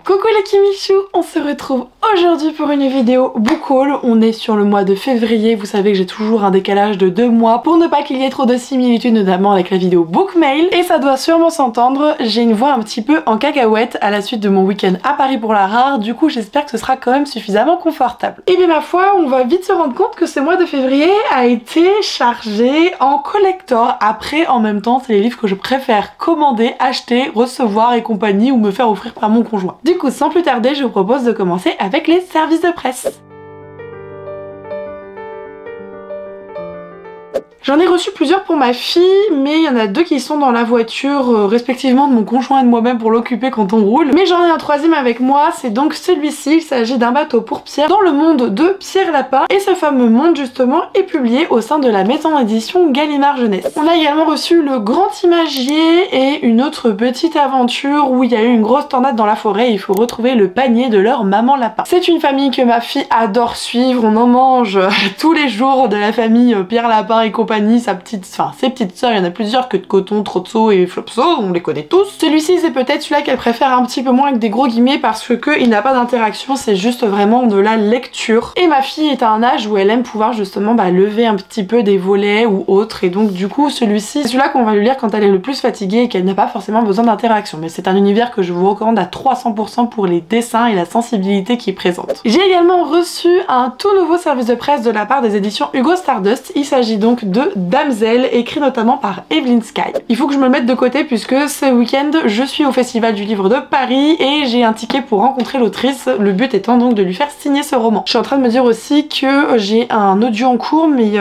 Coucou les Kimichou, on se retrouve aujourd'hui pour une vidéo book haul. On est sur le mois de février, vous savez que j'ai toujours un décalage de 2 mois pour ne pas qu'il y ait trop de similitudes, notamment avec la vidéo book mail. Et ça doit sûrement s'entendre, j'ai une voix un petit peu en cacahuète à la suite de mon week-end à Paris pour la rare, du coup j'espère que ce sera quand même suffisamment confortable. Et bien ma foi, on va vite se rendre compte que ce mois de février a été chargé en collector. Après, en même temps, c'est les livres que je préfère commander, acheter, recevoir et compagnie ou me faire offrir par mon conjoint. Du coup, sans plus tarder, je vous propose de commencer avec les services de presse. J'en ai reçu plusieurs pour ma fille, mais il y en a 2 qui sont dans la voiture respectivement de mon conjoint et de moi-même pour l'occuper quand on roule. Mais j'en ai un 3e avec moi, c'est donc celui-ci. Il s'agit d'un bateau pour Pierre dans le monde de Pierre Lapin. Et ce fameux monde justement est publié au sein de la maison d'édition Gallimard Jeunesse. On a également reçu le Grand Imagier et une autre petite aventure où il y a eu une grosse tornade dans la forêt et il faut retrouver le panier de leur maman lapin. C'est une famille que ma fille adore suivre, on en mange tous les jours de la famille Pierre Lapin et compagnie. Ses petites sœurs, il y en a plusieurs, que de Coton, Trotso et Flopso, on les connaît tous. Celui-ci c'est peut-être celui-là qu'elle préfère un petit peu moins avec des gros guillemets parce que il n'a pas d'interaction, c'est juste vraiment de la lecture. Et ma fille est à un âge où elle aime pouvoir justement lever un petit peu des volets ou autres, et donc du coup celui-ci, c'est celui-là qu'on va lui lire quand elle est le plus fatiguée et qu'elle n'a pas forcément besoin d'interaction. Mais c'est un univers que je vous recommande à 300% pour les dessins et la sensibilité qu'il présente. J'ai également reçu un tout nouveau service de presse de la part des éditions Hugo Stardust. Il s'agit donc de Damsel, écrit notamment par Evelyn Sky. Il faut que je me le mette de côté puisque ce week-end je suis au Festival du Livre de Paris et j'ai un ticket pour rencontrer l'autrice, le but étant donc de lui faire signer ce roman. Je suis en train de me dire aussi que j'ai un audio en cours, mais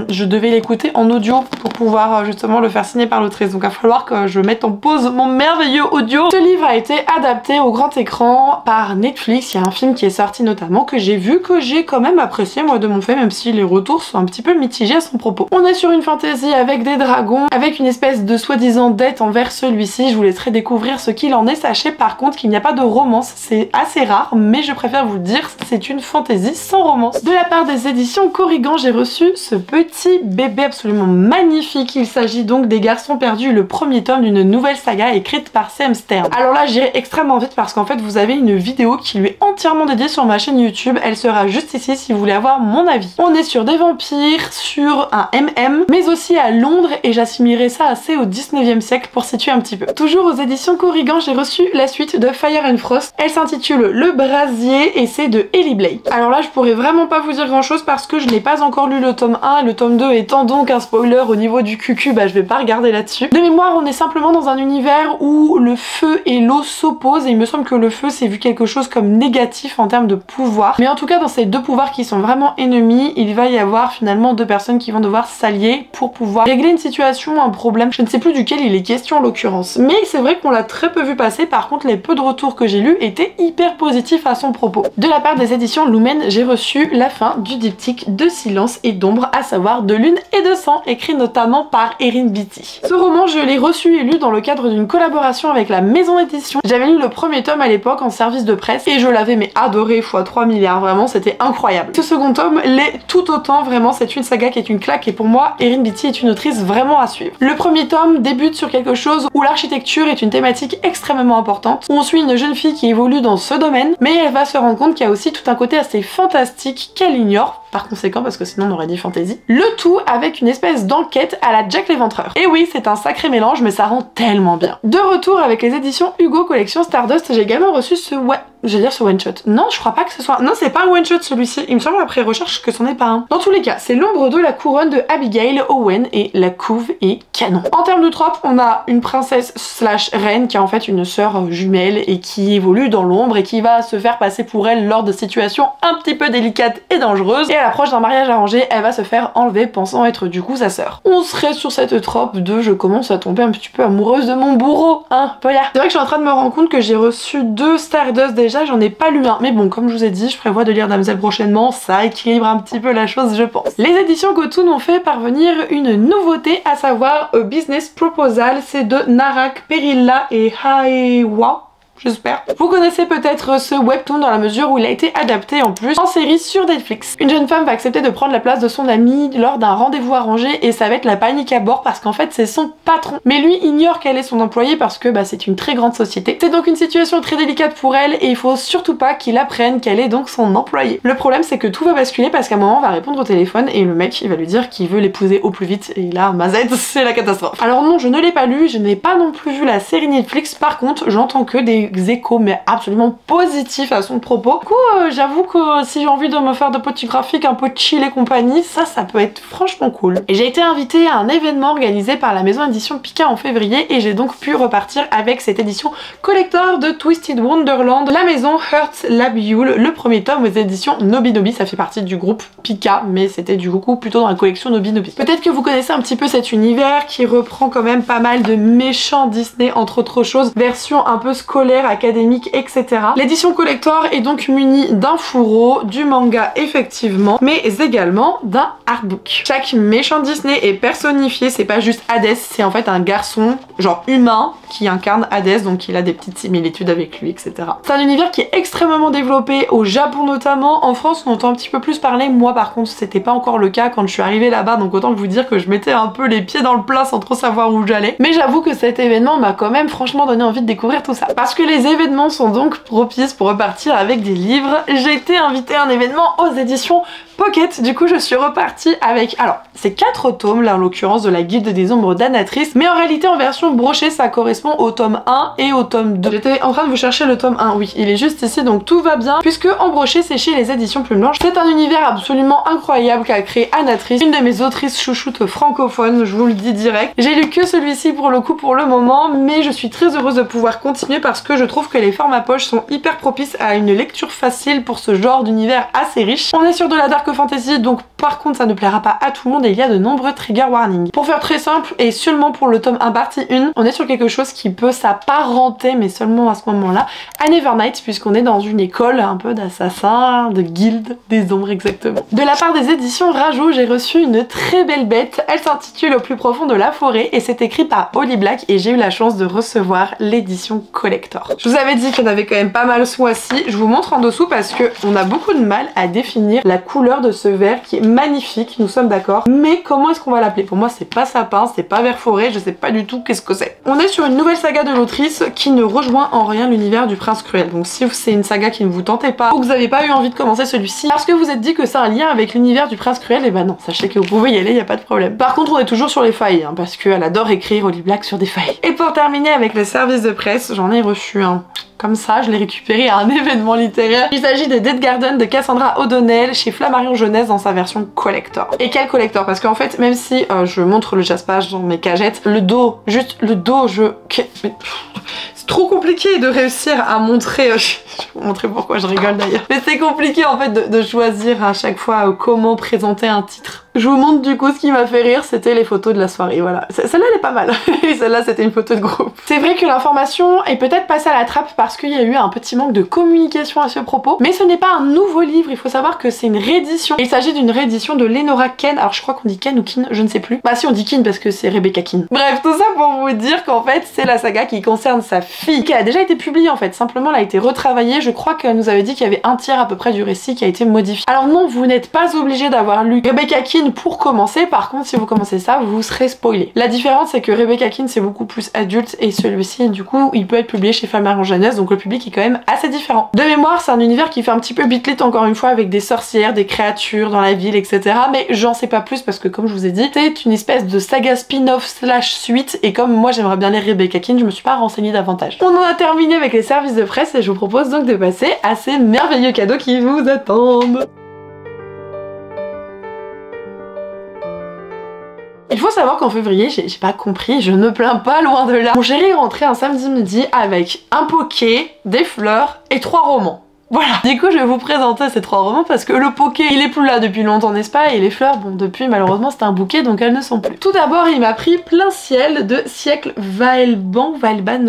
je devais l'écouter en audio pour pouvoir justement le faire signer par l'autrice, donc il va falloir que je mette en pause mon merveilleux audio. Ce livre a été adapté au grand écran par Netflix. Il y a un film qui est sorti notamment que j'ai vu, que j'ai quand même apprécié moi de mon fait, même si les retours sont un petit peu mitigés à son propos. On est sur une fantasy avec des dragons, avec une espèce de soi-disant dette envers celui-ci. Je vous laisserai découvrir ce qu'il en est. Sachez par contre qu'il n'y a pas de romance, c'est assez rare, mais je préfère vous le dire, c'est une fantasy sans romance. De la part des éditions Corrigan, j'ai reçu ce petit bébé absolument magnifique. Il s'agit donc des Garçons Perdus, le premier tome d'une nouvelle saga écrite par C.M. Stern. Alors là, j'irai extrêmement vite parce qu'en fait, vous avez une vidéo qui lui est entièrement dédiée sur ma chaîne YouTube. Elle sera juste ici si vous voulez avoir mon avis. On est sur des vampires, sur un MM, mais aussi à Londres, et j'assimilerai ça assez au 19e siècle pour situer un petit peu. Toujours aux éditions Corrigan, j'ai reçu la suite de Fire and Frost. Elle s'intitule Le Brasier et c'est de Ellie Blake. Alors là, je pourrais vraiment pas vous dire grand chose parce que je n'ai pas encore lu le tome 1 et le tome 2 étant donc un spoiler au niveau du cucu, je vais pas regarder là-dessus. De mémoire, on est simplement dans un univers où le feu et l'eau s'opposent et il me semble que le feu c'est vu quelque chose comme négatif en termes de pouvoir. Mais en tout cas, dans ces 2 pouvoirs qui sont vraiment ennemis, il va y avoir finalement 2 personnes qui vont devoir s'allier pour pouvoir régler une situation, un problème. Je ne sais plus duquel il est question en l'occurrence. Mais c'est vrai qu'on l'a très peu vu passer. Par contre, les peu de retours que j'ai lus étaient hyper positifs à son propos. De la part des éditions Lumen, j'ai reçu la fin du diptyque de Silence et d'Ombre, à savoir De Lune et de Sang, écrit notamment par Erin Beatty. Ce roman, je l'ai reçu et lu dans le cadre d'une collaboration avec la maison d'édition. J'avais lu le premier tome à l'époque en service de presse et je l'avais adoré x 3 milliards, vraiment c'était incroyable. Ce second tome l'est tout autant, vraiment c'est une saga qui est une claque et pour moi Erin Beatty est une autrice vraiment à suivre. Le premier tome débute sur quelque chose où l'architecture est une thématique extrêmement importante. On suit une jeune fille qui évolue dans ce domaine, mais elle va se rendre compte qu'il y a aussi tout un côté assez fantastique qu'elle ignore, par conséquent parce que sinon on aurait dit fantasy. Le tout avec une espèce d'enquête à la Jack l'Éventreur. Et oui, c'est un sacré mélange, mais ça rend tellement bien. De retour avec les éditions Hugo Collection Stardust, j'ai également reçu ce one shot. Non, je crois pas que ce soit... Non, c'est pas un one shot celui-ci. Il me semble après recherche que c'en est pas un. Dans tous les cas, c'est L'Ombre de la Couronne de Abigail Owen et la couve est canon. En termes de trope, on a une princesse slash reine qui a en fait une sœur jumelle et qui évolue dans l'ombre et qui va se faire passer pour elle lors de situations un petit peu délicates et dangereuses. Et à l'approche d'un mariage arrangé, elle va se faire enlever pensant être du coup sa sœur. On serait sur cette trope de je commence à tomber un petit peu amoureuse de mon bourreau, hein, voilà. C'est vrai que je suis en train de me rendre compte que j'ai reçu 2 Stardust déjà, j'en ai pas lu un. Mais bon, comme je vous ai dit, je prévois de lire Damsel prochainement, ça équilibre un petit peu la chose je pense. Les éditions Cotoon ont fait parvenir une nouveauté, à savoir A Business Proposal, c'est de Narak Perilla et Haewa. j'espère. Vous connaissez peut-être ce webtoon dans la mesure où il a été adapté en plus en série sur Netflix. Une jeune femme va accepter de prendre la place de son amie lors d'un rendez-vous arrangé et ça va être la panique à bord parce qu'en fait c'est son patron. Mais lui ignore qu'elle est son employée parce que c'est une très grande société. C'est donc une situation très délicate pour elle et il faut surtout pas qu'il apprenne qu'elle est donc son employée. Le problème c'est que tout va basculer parce qu'à un moment on va répondre au téléphone et le mec il va lui dire qu'il veut l'épouser au plus vite et là mazette c'est la catastrophe. Alors non, je ne l'ai pas lu, je n'ai pas non plus vu la série Netflix, par contre j'entends que des échos mais absolument positifs à son propos. Du coup j'avoue que si j'ai envie de me faire de petits graphiques un peu chill et compagnie, ça peut être franchement cool. Et j'ai été invitée à un événement organisé par la maison édition Pika en février et j'ai donc pu repartir avec cette édition collector de Twisted Wonderland, la maison Hearts Labule, le premier tome aux éditions Nobinobi. Ça fait partie du groupe Pika mais c'était du coup plutôt dans la collection Nobinobi. Peut-être que vous connaissez un petit peu cet univers qui reprend quand même pas mal de méchants Disney entre autres choses, version un peu scolaire, académique, etc. L'édition collector est donc munie d'un fourreau, du manga effectivement, mais également d'un artbook. Chaque méchant Disney est personnifié, c'est pas juste Hadès, c'est en fait un garçon genre humain qui incarne Hadès, donc il a des petites similitudes avec lui, etc. C'est un univers qui est extrêmement développé au Japon notamment. En France on entend un petit peu plus parler, moi par contre c'était pas encore le cas quand je suis arrivée là-bas, donc autant vous dire que je mettais un peu les pieds dans le plat sans trop savoir où j'allais. Mais j'avoue que cet événement m'a quand même franchement donné envie de découvrir tout ça. Parce que les événements sont donc propices pour repartir avec des livres. J'ai été invitée à un événement aux éditions Pocket, du coup je suis repartie avec, alors c'est 4 tomes là en l'occurrence de la Guilde des Ombres Damnatrices, mais en réalité en version brochée ça correspond au tome 1 et au tome 2. J'étais en train de vous chercher le tome 1, oui il est juste ici donc tout va bien puisque en broché c'est chez les éditions Plume Blanche. C'est un univers absolument incroyable qu'a créé Anatrice, une de mes autrices chouchoutes francophones, je vous le dis direct. J'ai lu que celui-ci pour le coup pour le moment, mais je suis très heureuse de pouvoir continuer parce que je trouve que les formats poche sont hyper propices à une lecture facile pour ce genre d'univers assez riche. On est sur de la dark fantasy donc par contre ça ne plaira pas à tout le monde et il y a de nombreux trigger warnings. Pour faire très simple et seulement pour le tome 1 partie 1, on est sur quelque chose qui peut s'apparenter mais seulement à ce moment-là à Nevernight puisqu'on est dans une école un peu d'assassins, de guilde des ombres exactement. De la part des éditions Rajo, j'ai reçu une très belle bête, elle s'intitule Au plus profond de la forêt et c'est écrit par Holly Black et j'ai eu la chance de recevoir l'édition collector. Je vous avais dit qu'il y en avait quand même pas mal ce mois-ci, je vous montre en dessous parce que on a beaucoup de mal à définir la couleur de ce vert qui est magnifique, nous sommes d'accord, mais comment est-ce qu'on va l'appeler? Pour moi c'est pas sapin, c'est pas vert forêt, je sais pas du tout qu'est-ce que c'est. On est sur une nouvelle saga de l'autrice qui ne rejoint en rien l'univers du Prince Cruel, donc si c'est une saga qui ne vous tentait pas ou que vous n'avez pas eu envie de commencer celui-ci parce que vous êtes dit que c'est un lien avec l'univers du Prince Cruel, et bah non, sachez que vous pouvez y aller, y a pas de problème. Par contre on est toujours sur les failles, hein, parce qu'elle adore écrire Holly Black sur des failles. Et pour terminer avec le service de presse, j'en ai reçu un. Comme ça, je l'ai récupéré à un événement littéraire. Il s'agit de Dead Garden de Cassandra O'Donnell chez Flammarion Jeunesse dans sa version collector. Et quel collector? Parce qu'en fait, même si je montre le jaspage dans mes cagettes, le dos, juste le dos, c'est trop compliqué de réussir à montrer... je vais vous montrer pourquoi je rigole d'ailleurs. Mais c'est compliqué en fait de choisir à chaque fois comment présenter un titre. Je vous montre du coup ce qui m'a fait rire, c'était les photos de la soirée, voilà. Celle-là elle est pas mal. Et celle-là c'était une photo de groupe. C'est vrai que l'information est peut-être passée à la trappe parce qu'il y a eu un petit manque de communication à ce propos, mais ce n'est pas un nouveau livre, il faut savoir que c'est une réédition. Il s'agit d'une réédition de Lenora Ken, alors je crois qu'on dit Ken ou Kin, je ne sais plus. Bah si on dit Kin parce que c'est Rebecca Kin. Bref, tout ça pour vous dire qu'en fait c'est la saga qui concerne sa fille, qui a déjà été publiée en fait, simplement elle a été retravaillée, je crois qu'elle nous avait dit qu'il y avait un tiers à peu près du récit qui a été modifié. Alors non, vous n'êtes pas obligé d'avoir lu Rebecca Kin pour commencer, par contre si vous commencez ça, vous serez spoilé. La différence c'est que Rebecca Kin c'est beaucoup plus adulte et celui-ci du coup il peut être publié chez Flammarion Jeunesse, donc le public est quand même assez différent. De mémoire c'est un univers qui fait un petit peu Beat Lit encore une fois avec des sorcières, des créatures dans la ville etc. Mais j'en sais pas plus parce que comme je vous ai dit c'est une espèce de saga spin-off slash suite et comme moi j'aimerais bien lire Rebecca Kin, je me suis pas renseignée davantage. On en a terminé avec les services de presse et je vous propose donc de passer à ces merveilleux cadeaux qui vous attendent. Il faut savoir qu'en février, j'ai pas compris, je ne plains pas, loin de là. Mon chéri est rentré un samedi midi avec un poké, des fleurs et 3 romans. Voilà. Du coup, je vais vous présenter ces 3 romans parce que le poké, il est plus là depuis longtemps, n'est-ce pas? Et les fleurs, bon, depuis, malheureusement, c'était un bouquet, donc elles ne sont plus. Tout d'abord, il m'a pris Plein ciel de Siècle Vaelban,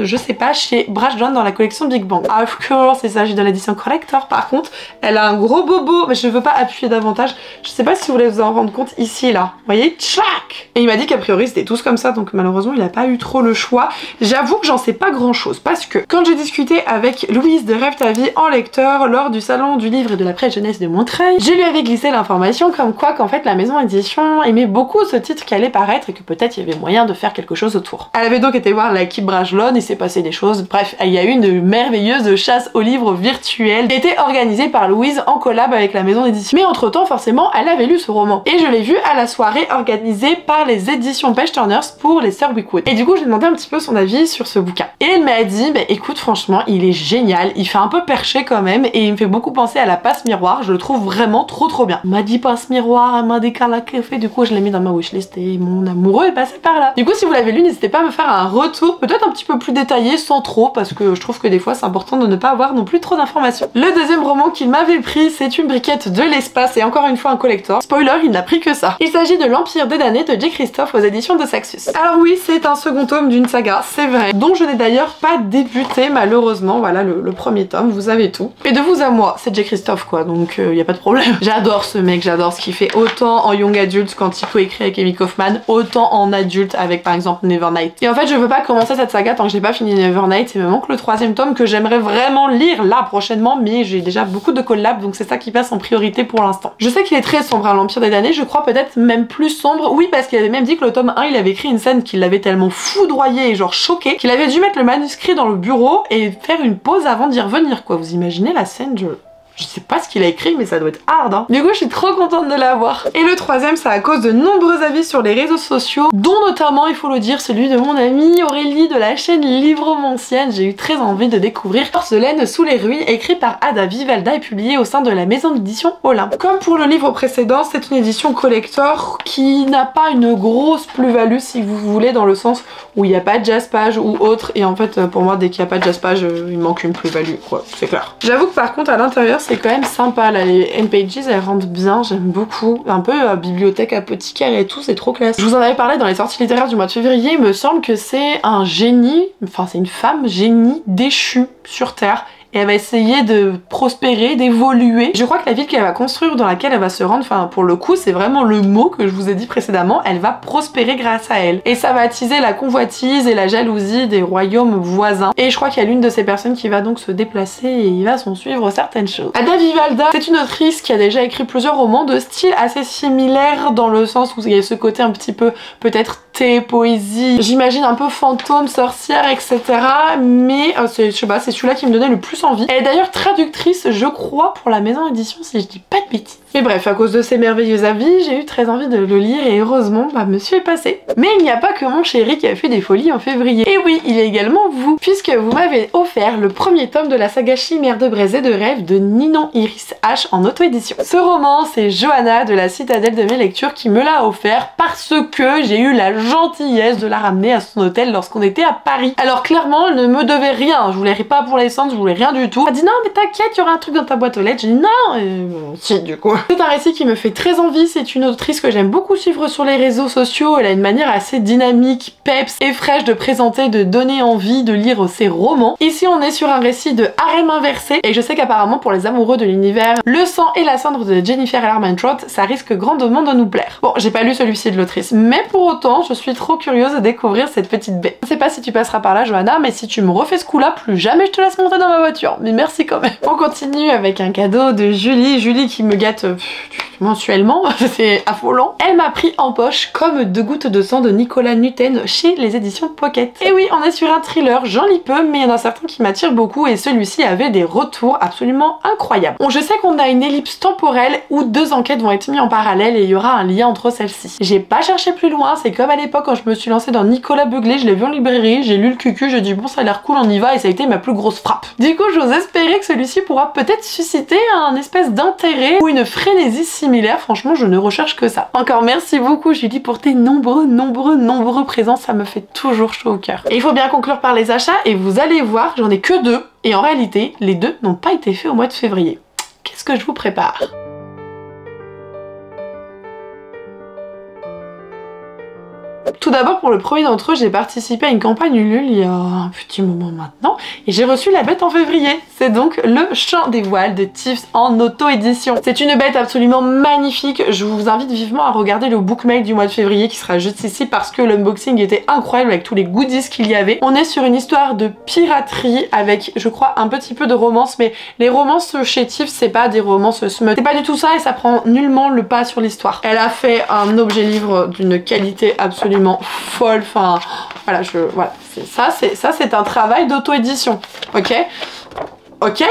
je sais pas, chez Brash John dans la collection Big Bang. Of course, il s'agit de l'édition collector. Par contre, elle a un gros bobo, mais je ne veux pas appuyer davantage. Je sais pas si vous voulez vous en rendre compte ici, là. Vous voyez? Tchac! Et il m'a dit qu'a priori, c'était tous comme ça, donc malheureusement, il a pas eu trop le choix. J'avoue que j'en sais pas grand-chose parce que quand j'ai discuté avec Louise de Rêve ta vie en lecteur lors du salon du livre et de la presse jeunesse de Montreuil, je lui avais glissé l'information comme quoi qu'en fait la maison édition aimait beaucoup ce titre qui allait paraître et que peut-être il y avait moyen de faire quelque chose autour. Elle avait donc été voir l'équipe Brajlon, il s'est passé des choses, bref, il y a eu une merveilleuse chasse aux livres virtuelle qui était organisée par Louise en collab avec la maison d'édition. Mais entre temps forcément elle avait lu ce roman et je l'ai vu à la soirée organisée par les éditions Page Turners pour les sœurs Wickwood. Et du coup je lui ai demandé un petit peu son avis sur ce bouquin. Et elle m'a dit, bah écoute franchement il est génial, il fait un peu perché quand même et il me fait beaucoup penser à la Passe Miroir, je le trouve vraiment trop bien. Elle m'a dit Passe Miroir, elle m'a dit Carla Café, du coup je l'ai mis dans ma wishlist et mon amoureux est passé par là. Du coup si vous l'avez lu n'hésitez pas à me faire un retour, peut-être un petit peu plus détaillé sans trop parce que je trouve que des fois c'est important de ne pas avoir non plus trop d'informations. Le deuxième roman qu'il m'avait pris c'est Une briquette de l'espace et encore une fois un collector. Spoiler, il n'a pris que ça. Il s'agit de L'Empire des damnés de J. Christophe aux éditions de Saxus. Alors oui c'est un second tome d'une saga, c'est vrai, dont je n'ai d'ailleurs pas débuté malheureusement, voilà le premier tome, vous avez tout. Et de vous à moi, c'est J. Christophe quoi, donc y a pas de problème. J'adore ce mec, j'adore ce qu'il fait, autant en young adult quand il co-écrit avec Amy Kaufman, autant en adulte avec par exemple Nevernight. Et en fait je veux pas commencer cette saga tant que j'ai pas fini Nevernight, il me manque le 3e tome que j'aimerais vraiment lire là prochainement, mais j'ai déjà beaucoup de collabs donc c'est ça qui passe en priorité pour l'instant. Je sais qu'il est très sombre à l'Empire des damnés, je crois peut-être même plus sombre, oui parce qu'il avait même dit que le tome 1 il avait écrit une scène qui l'avait tellement foudroyé et genre choqué qu'il avait dû mettre le manuscrit dans le bureau et faire une pause avant d'y revenir quoi. Vous imaginez la scène? Je sais pas ce qu'il a écrit mais ça doit être hard hein. Du coup je suis trop contente de l'avoir. Et le 3e c'est à cause de nombreux avis sur les réseaux sociaux, dont notamment il faut le dire celui de mon amie Aurélie de la chaîne Livromancienne. J'ai eu très envie de découvrir Porcelaine sous les ruines, écrit par Ada Vivalda et publié au sein de la maison d'édition Olympe. Comme pour le livre précédent, c'est une édition collector qui n'a pas une grosse plus-value si vous voulez, dans le sens où il n'y a pas de jazz page ou autre, et en fait pour moi dès qu'il n'y a pas de jazz page il manque une plus-value quoi, c'est clair. J'avoue que par contre à l'intérieur c'est quand même sympa là, les N-Pages elles rendent bien, j'aime beaucoup. Un peu bibliothèque apothicaire et tout, c'est trop classe. Je vous en avais parlé dans les sorties littéraires du mois de février, il me semble que c'est un génie, enfin c'est une femme génie déchue sur Terre. Et elle va essayer de prospérer, d'évoluer. Je crois que la ville qu'elle va construire, dans laquelle elle va se rendre, enfin pour le coup c'est vraiment le mot que je vous ai dit précédemment, elle va prospérer grâce à elle. Et ça va attiser la convoitise et la jalousie des royaumes voisins. Et je crois qu'il y a l'une de ces personnes qui va donc se déplacer et il va s'en suivre certaines choses. Ada Vivalda, c'est une autrice qui a déjà écrit plusieurs romans de style assez similaire dans le sens où il y a ce côté un petit peu peut-être poésie, j'imagine un peu fantôme, sorcière, etc. Mais je sais pas, c'est celui-là qui me donnait le plus envie. Elle est d'ailleurs traductrice, je crois, pour la maison édition, si je dis pas de bêtises. Mais bref, à cause de ces merveilleux avis, j'ai eu très envie de le lire et heureusement, bah monsieur est passé. Mais il n'y a pas que mon chéri qui a fait des folies en février. Et oui, il y a également vous, puisque vous m'avez offert le premier tome de la saga Chimère de Braise et de Rêve de Ninon Iris H en auto-édition. Ce roman, c'est Johanna de la citadelle de mes lectures qui me l'a offert parce que j'ai eu la gentillesse de la ramener à son hôtel lorsqu'on était à Paris. Alors clairement, elle ne me devait rien, je voulais pas pour l'essence, je voulais rien du tout. Elle a dit non mais t'inquiète, il y aura un truc dans ta boîte aux lettres. J'ai dit non, si du coup. C'est un récit qui me fait très envie, c'est une autrice que j'aime beaucoup suivre sur les réseaux sociaux, elle a une manière assez dynamique, peps et fraîche de présenter, de donner envie de lire ses romans. Ici on est sur un récit de harem inversé et je sais qu'apparemment pour les amoureux de l'univers Le sang et la cendre de Jennifer Armentrout, ça risque grandement de nous plaire. Bon, j'ai pas lu celui-ci de l'autrice, mais pour autant je suis trop curieuse de découvrir cette petite baie. Je sais pas si tu passeras par là Johanna, mais si tu me refais ce coup là, plus jamais je te laisse monter dans ma voiture, mais merci quand même. On continue avec un cadeau de Julie qui me gâte mensuellement, c'est affolant. Elle m'a pris en poche Comme 2 gouttes de sang de Nicolas Nuten chez les éditions Pocket. Et oui, on est sur un thriller, j'en lis peu, mais il y en a certains qui m'attirent beaucoup et celui-ci avait des retours absolument incroyables. Bon, je sais qu'on a une ellipse temporelle où 2 enquêtes vont être mises en parallèle et il y aura un lien entre celles-ci. J'ai pas cherché plus loin, c'est comme à l'époque quand je me suis lancée dans Nicolas Beuglé, je l'ai vu en librairie, j'ai lu le cucu, j'ai dit bon ça a l'air cool, on y va et ça a été ma plus grosse frappe. Du coup, j'ose espérer que celui-ci pourra peut-être susciter un espèce d'intérêt ou une frénésie similaire similaires, franchement je ne recherche que ça. Encore merci beaucoup Julie pour tes nombreux présents, ça me fait toujours chaud au cœur. Et il faut bien conclure par les achats et vous allez voir, j'en ai que 2 et en réalité les 2 n'ont pas été faits au mois de février. Qu'est-ce que je vous prépare ? Tout d'abord, pour le premier d'entre eux, j'ai participé à une campagne Ulule il y a un petit moment maintenant et j'ai reçu la bête en février. C'est donc le Chant des voiles de Tiffs en auto-édition. C'est une bête absolument magnifique. Je vous invite vivement à regarder le bookmail du mois de février qui sera juste ici parce que l'unboxing était incroyable avec tous les goodies qu'il y avait. On est sur une histoire de piraterie avec, je crois, un petit peu de romance, mais les romances chez Tiffs, c'est pas des romances smut. C'est pas du tout ça et ça prend nullement le pas sur l'histoire. Elle a fait un objet livre d'une qualité absolument folle, enfin voilà, ça c'est un travail d'auto-édition, ok,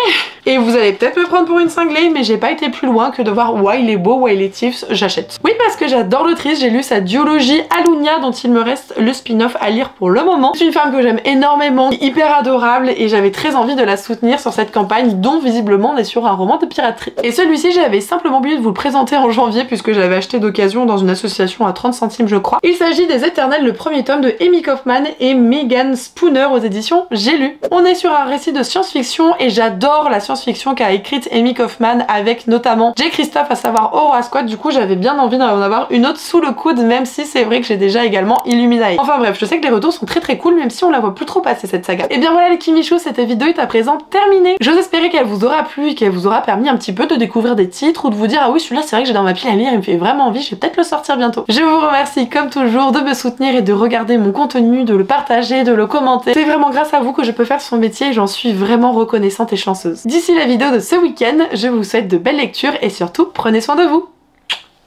et vous allez peut-être me prendre pour une cinglée, mais j'ai pas été plus loin que de voir ouais il est beau, ouais il est Tiffs, j'achète. Oui, parce que j'adore l'autrice, j'ai lu sa duologie Alunia dont il me reste le spin-off à lire pour le moment. C'est une femme que j'aime énormément, hyper adorable et j'avais très envie de la soutenir sur cette campagne dont visiblement on est sur un roman de piraterie. Et celui-ci j'avais simplement oublié de vous le présenter en janvier puisque j'avais acheté d'occasion dans une association à 30 centimes je crois. Il s'agit des Éternels, le premier tome de Amy Kaufman et Megan Spooner aux éditions J'ai lu. On est sur un récit de science-fiction et j'adore la science-fiction qu'a écrite Amy Kaufman avec notamment J. Christophe, à savoir Aurora Squad. Du coup j'avais bien envie d'en avoir une autre sous le coude, même si c'est vrai que j'ai déjà également Illuminae. Enfin bref, je sais que les retours sont très cool même si on la voit plus trop passer cette saga. Et bien voilà les Kimichou, cette vidéo est à présent terminée. J'ose espérer qu'elle vous aura plu et qu'elle vous aura permis un petit peu de découvrir des titres ou de vous dire ah oui celui-là c'est vrai que j'ai dans ma pile à lire, il me fait vraiment envie, je vais peut-être le sortir bientôt. Je vous remercie comme toujours de me soutenir et de regarder mon contenu, de le partager, de le commenter. C'est vraiment grâce à vous que je peux faire ce métier et j'en suis vraiment reconnaissante et chanceuse. D'ici la vidéo de ce week-end, je vous souhaite de belles lectures et surtout prenez soin de vous.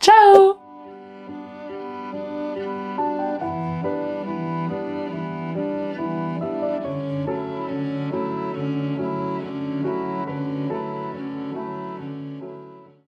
Ciao!